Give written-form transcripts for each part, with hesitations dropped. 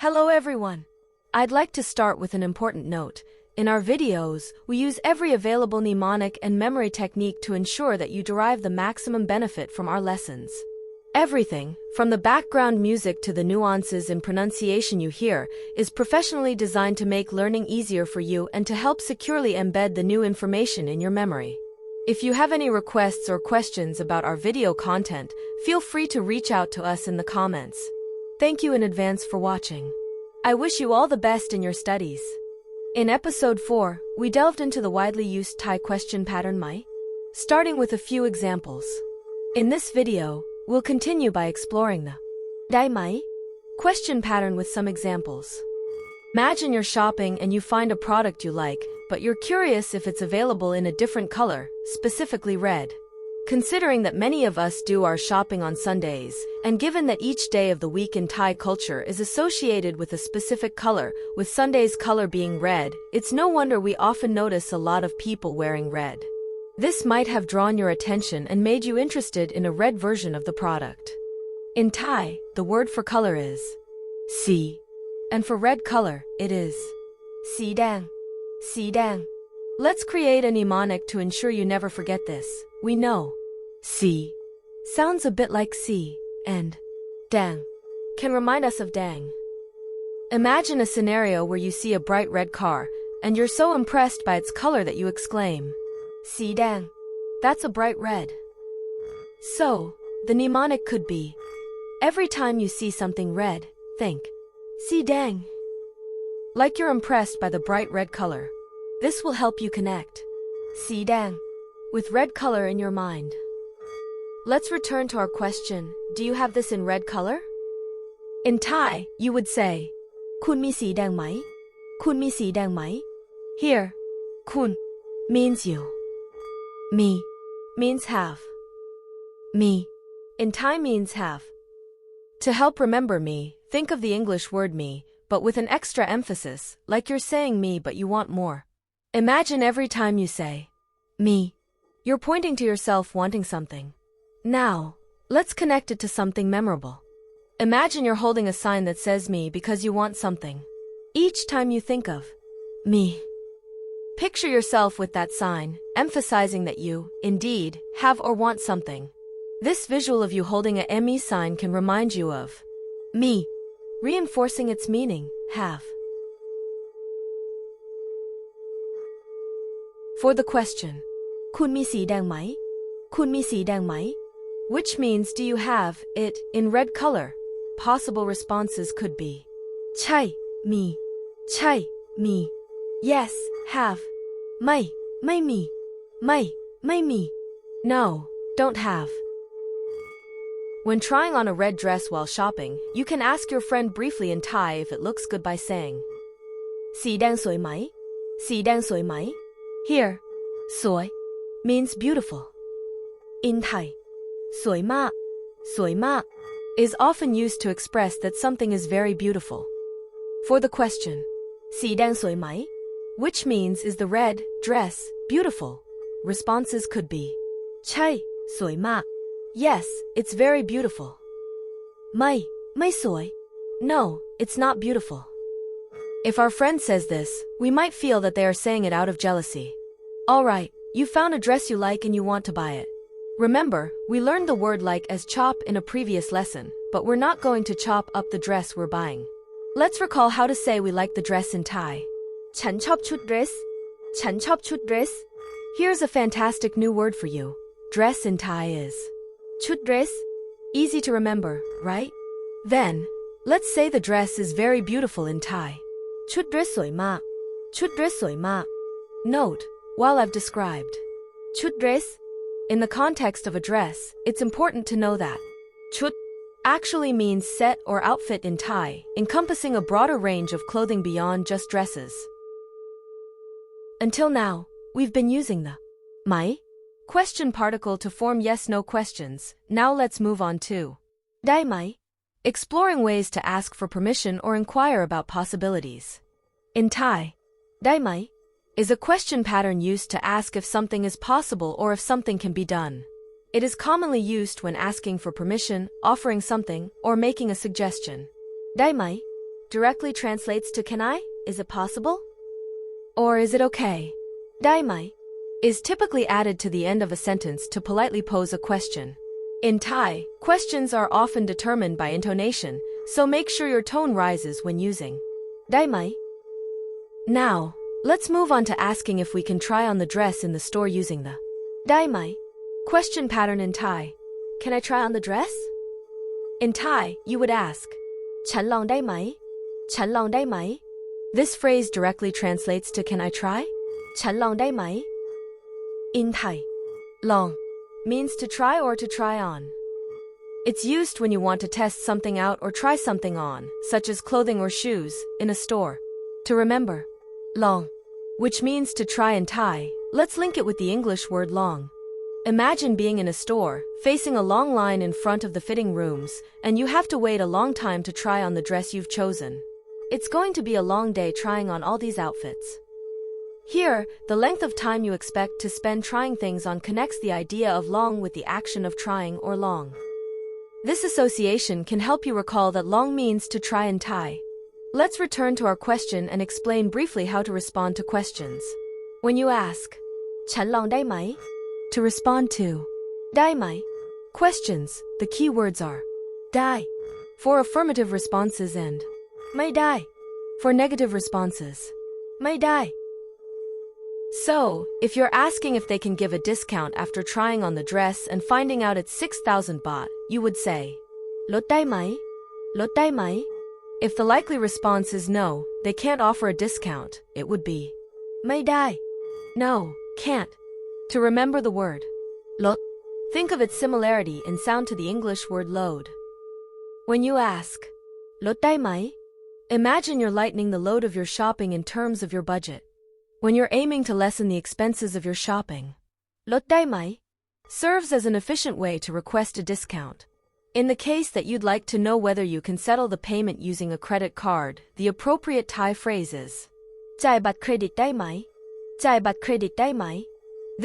Hello everyone! I'd like to start with an important note. In our videos, we use every available mnemonic and memory technique to ensure that you derive the maximum benefit from our lessons. Everything, from the background music to the nuances in pronunciation you hear, is professionally designed to make learning easier for you and to help securely embed the new information in your memory. If you have any requests or questions about our video content, feel free to reach out to us in the comments. Thank you in advance for watching. I wish you all the best in your studies. In episode 4, we delved into the widely used Thai question pattern mai, starting with a few examples. In this video, we'll continue by exploring the daai mai question pattern with some examples. Imagine you're shopping and you find a product you like, but you're curious if it's available in a different color, specifically red. Considering that many of us do our shopping on Sundays, and given that each day of the week in Thai culture is associated with a specific color, with Sunday's color being red, it's no wonder we often notice a lot of people wearing red. This might have drawn your attention and made you interested in a red version of the product. In Thai, the word for color is si, and for red color, it is si daeng. Si daeng. Let's create a mnemonic to ensure you never forget this. We know si sounds a bit like see, and daeng can remind us of daeng. Imagine a scenario where you see a bright red car, and you're so impressed by its color that you exclaim, si daeng, that's a bright red. So, the mnemonic could be, every time you see something red, think, si daeng. Like you're impressed by the bright red color. This will help you connect si daeng with red color in your mind. Let's return to our question, do you have this in red color? In Thai, you would say, Khun mi si daeng mai? Khun mi si daeng mai? Here, Khun means you. Mi means have. Mi in Thai means have. To help remember me, think of the English word me, but with an extra emphasis, like you're saying me but you want more. Imagine every time you say, me, you're pointing to yourself wanting something. Now, let's connect it to something memorable. Imagine you're holding a sign that says me because you want something. Each time you think of me, picture yourself with that sign, emphasizing that you, indeed, have or want something. This visual of you holding a me sign can remind you of me, reinforcing its meaning, have. For the question, Khun mi si daeng mai? Khun mi si daeng mai? Which means do you have it in red color? Possible responses could be Châi, me. Châi, me. Yes, have. Mai mi. Mai mi. No, don't have. When trying on a red dress while shopping, you can ask your friend briefly in Thai if it looks good by saying, Si daeng soi mai? Si daeng soi mai? Here, soi means beautiful. In Thai, soi ma is often used to express that something is very beautiful. For the question, si daeng soi mai? Which means is the red dress beautiful? Responses could be Châi, soi ma. Yes, it's very beautiful. Mai soi. No, it's not beautiful. If our friend says this, we might feel that they are saying it out of jealousy. Alright, you found a dress you like and you want to buy it. Remember, we learned the word like as chop in a previous lesson, but we're not going to chop up the dress we're buying. Let's recall how to say we like the dress in Thai. Chan chop chut dress. Chan chop chut dress. Here's a fantastic new word for you. Dress in Thai is chut dress. Easy to remember, right? Then, let's say the dress is very beautiful in Thai. Chut dress soi ma. Chut dress soi ma. Note, while I've described chut dress in the context of a dress, it's important to know that chut actually means set or outfit in Thai, encompassing a broader range of clothing beyond just dresses. Until now, we've been using the mai question particle to form yes-no questions. Now let's move on to daai mai, exploring ways to ask for permission or inquire about possibilities. In Thai, daai mai is a question pattern used to ask if something is possible or if something can be done. It is commonly used when asking for permission, offering something, or making a suggestion. Daengไหม directly translates to can I? Is it possible? Or is it okay? Daaiไหม is typically added to the end of a sentence to politely pose a question. In Thai, questions are often determined by intonation, so make sure your tone rises when using daaiไหม. Now, let's move on to asking if we can try on the dress in the store using the daaiไหม question pattern in Thai. Can I try on the dress? In Thai, you would ask, ฉันลองได้ไหม ฉันลองได้ไหม This phrase directly translates to can I try? ฉันลองได้ไหม In Thai, ลอง means to try or to try on. It's used when you want to test something out or try something on, such as clothing or shoes, in a store. To remember, ลอง which means to try in Thai, let's link it with the English word long. Imagine being in a store, facing a long line in front of the fitting rooms, and you have to wait a long time to try on the dress you've chosen. It's going to be a long day trying on all these outfits. Here, the length of time you expect to spend trying things on connects the idea of long with the action of trying or long. This association can help you recall that long means to try in Thai. Let's return to our question and explain briefly how to respond to questions. When you ask, ฉันลองได้ไหม to respond to ได้ไหม questions, the key words are ได้ for affirmative responses and ไม่ได้ for negative responses ไม่ได้. So, if you're asking if they can give a discount after trying on the dress and finding out it's 6,000 baht, you would say ลดได้ไหม ลดได้ไหม If the likely response is no, they can't offer a discount, it would be ไม่ได้ no, can't. To remember the word ลด think of its similarity in sound to the English word load. When you ask ลดได้ไหม imagine you're lightening the load of your shopping in terms of your budget. When you're aiming to lessen the expenses of your shopping, ลดได้ไหม serves as an efficient way to request a discount. In the case that you'd like to know whether you can settle the payment using a credit card, the appropriate Thai phrase is จ่ายบัตรเครดิตได้ไหม จ่ายบัตรเครดิตได้ไหม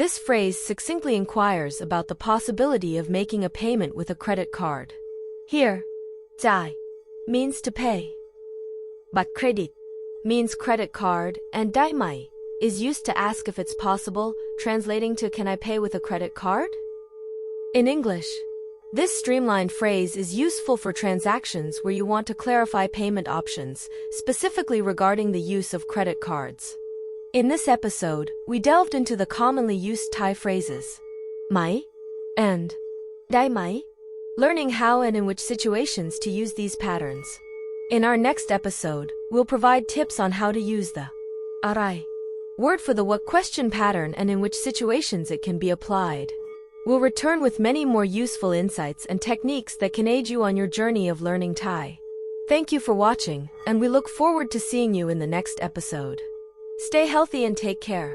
This phrase succinctly inquires about the possibility of making a payment with a credit card. Here, จ่าย means to pay. บัตรเครดิต means credit card, and ได้ไหม is used to ask if it's possible, translating to can I pay with a credit card? In English, this streamlined phrase is useful for transactions where you want to clarify payment options, specifically regarding the use of credit cards. In this episode, we delved into the commonly used Thai phrases ไหม and ได้ไหม learning how and in which situations to use these patterns. In our next episode, we'll provide tips on how to use the อะไร word for the what question pattern and in which situations it can be applied. We'll return with many more useful insights and techniques that can aid you on your journey of learning Thai. Thank you for watching, and we look forward to seeing you in the next episode. Stay healthy and take care.